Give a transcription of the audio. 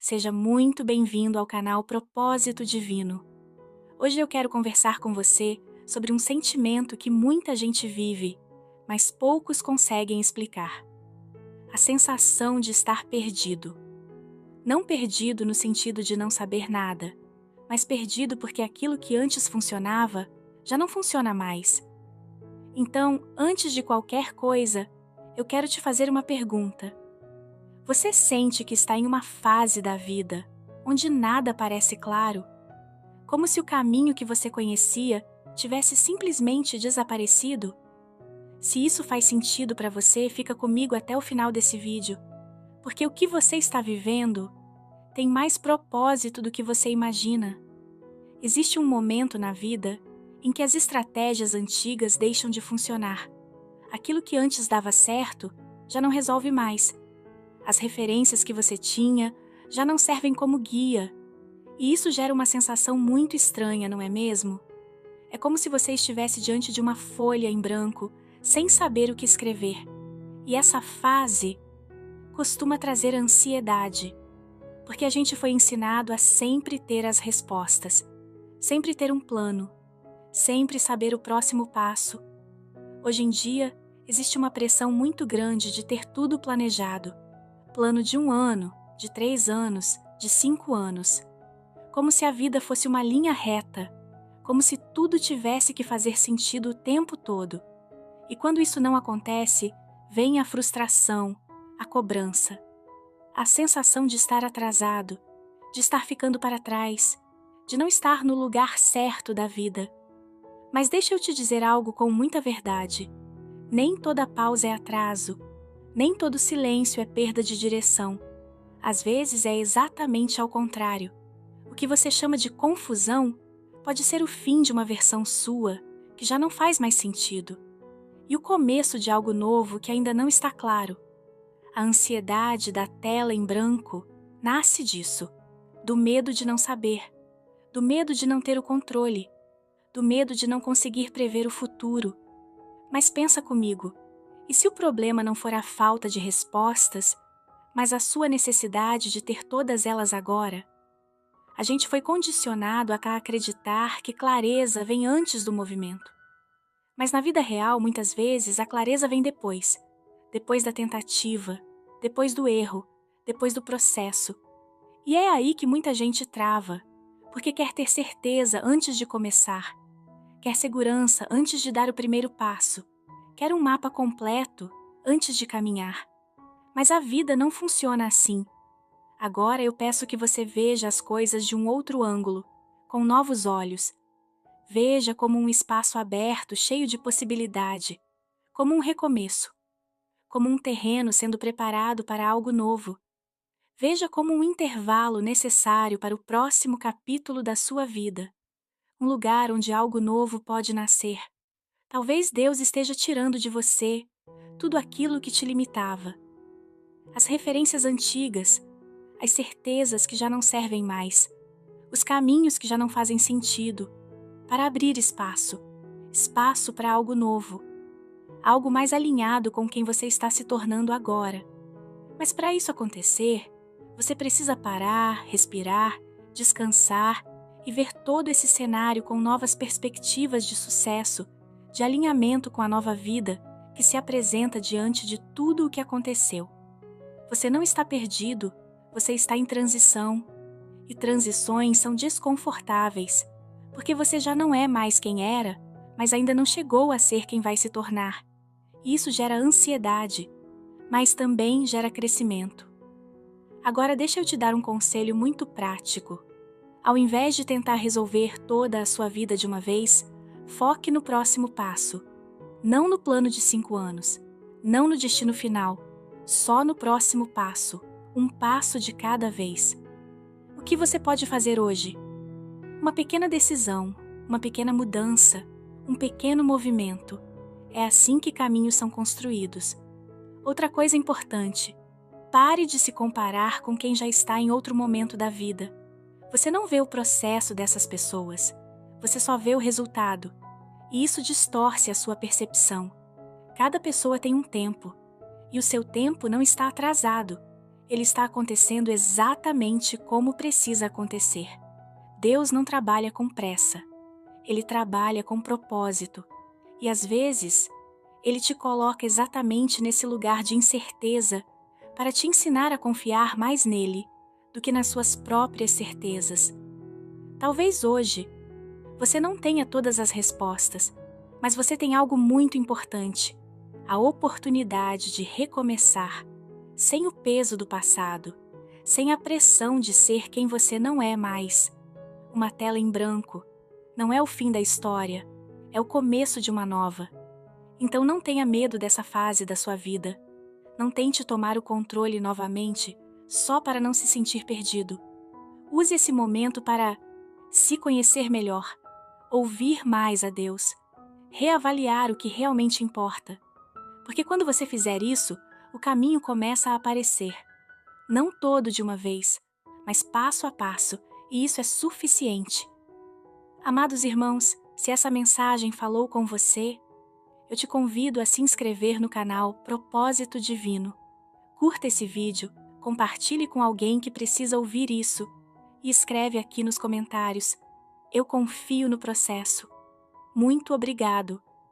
Seja muito bem-vindo ao canal Propósito Divino. Hoje eu quero conversar com você sobre um sentimento que muita gente vive, mas poucos conseguem explicar. A sensação de estar perdido. Não perdido no sentido de não saber nada, mas perdido porque aquilo que antes funcionava já não funciona mais. Então, antes de qualquer coisa, eu quero te fazer uma pergunta. Você sente que está em uma fase da vida onde nada parece claro? Como se o caminho que você conhecia tivesse simplesmente desaparecido? Se isso faz sentido para você, fica comigo até o final desse vídeo, porque o que você está vivendo tem mais propósito do que você imagina. Existe um momento na vida em que as estratégias antigas deixam de funcionar. Aquilo que antes dava certo já não resolve mais. As referências que você tinha já não servem como guia. E isso gera uma sensação muito estranha, não é mesmo? É como se você estivesse diante de uma folha em branco, sem saber o que escrever. E essa fase costuma trazer ansiedade, porque a gente foi ensinado a sempre ter as respostas, sempre ter um plano, sempre saber o próximo passo. Hoje em dia, existe uma pressão muito grande de ter tudo planejado. Plano de 1 ano, de 3 anos, de 5 anos. Como se a vida fosse uma linha reta, como se tudo tivesse que fazer sentido o tempo todo. E quando isso não acontece, vem a frustração, a cobrança, a sensação de estar atrasado, de estar ficando para trás, de não estar no lugar certo da vida. Mas deixa eu te dizer algo com muita verdade. Nem toda pausa é atraso. Nem todo silêncio é perda de direção. Às vezes é exatamente ao contrário. O que você chama de confusão pode ser o fim de uma versão sua que já não faz mais sentido. E o começo de algo novo que ainda não está claro. A ansiedade da tela em branco nasce disso, do medo de não saber, do medo de não ter o controle, do medo de não conseguir prever o futuro. Mas pensa comigo. E se o problema não for a falta de respostas, mas a sua necessidade de ter todas elas agora? A gente foi condicionado a acreditar que clareza vem antes do movimento. Mas na vida real, muitas vezes, a clareza vem depois da tentativa, depois do erro, depois do processo. E é aí que muita gente trava, porque quer ter certeza antes de começar, quer segurança antes de dar o primeiro passo, quer um mapa completo antes de caminhar. Mas a vida não funciona assim. Agora eu peço que você veja as coisas de um outro ângulo, com novos olhos. Veja como um espaço aberto, cheio de possibilidade, como um recomeço, como um terreno sendo preparado para algo novo. Veja como um intervalo necessário para o próximo capítulo da sua vida, um lugar onde algo novo pode nascer. Talvez Deus esteja tirando de você tudo aquilo que te limitava. As referências antigas, as certezas que já não servem mais, os caminhos que já não fazem sentido, para abrir espaço para algo novo, algo mais alinhado com quem você está se tornando agora. Mas para isso acontecer, você precisa parar, respirar, descansar e ver todo esse cenário com novas perspectivas de sucesso, de alinhamento com a nova vida que se apresenta diante de tudo o que aconteceu. Você não está perdido, você está em transição. E transições são desconfortáveis, porque você já não é mais quem era, mas ainda não chegou a ser quem vai se tornar. E isso gera ansiedade, mas também gera crescimento. Agora deixa eu te dar um conselho muito prático. Ao invés de tentar resolver toda a sua vida de uma vez, foque no próximo passo. Não no plano de 5 anos, não no destino final, só no próximo passo, um passo de cada vez. O que você pode fazer hoje? Uma pequena decisão, uma pequena mudança, um pequeno movimento. É assim que caminhos são construídos. Outra coisa importante, pare de se comparar com quem já está em outro momento da vida. Você não vê o processo dessas pessoas, você só vê o resultado. E isso distorce a sua percepção. Cada pessoa tem um tempo, e o seu tempo não está atrasado. ele está acontecendo exatamente como precisa acontecer. Deus não trabalha com pressa. Ele trabalha com propósito. E às vezes, ele te coloca exatamente nesse lugar de incerteza para te ensinar a confiar mais nele do que nas suas próprias certezas. Talvez hoje você não tenha todas as respostas, mas você tem algo muito importante: a oportunidade de recomeçar, sem o peso do passado, sem a pressão de ser quem você não é mais. Uma tela em branco não é o fim da história, é o começo de uma nova. Então não tenha medo dessa fase da sua vida. Não tente tomar o controle novamente só para não se sentir perdido. Use esse momento para se conhecer melhor, ouvir mais a Deus, reavaliar o que realmente importa. Porque quando você fizer isso, o caminho começa a aparecer. Não todo de uma vez, mas passo a passo, e isso é suficiente. Amados irmãos, se essa mensagem falou com você, eu te convido a se inscrever no canal Propósito Divino. Curta esse vídeo, compartilhe com alguém que precisa ouvir isso e escreve aqui nos comentários: eu confio no processo. Muito obrigado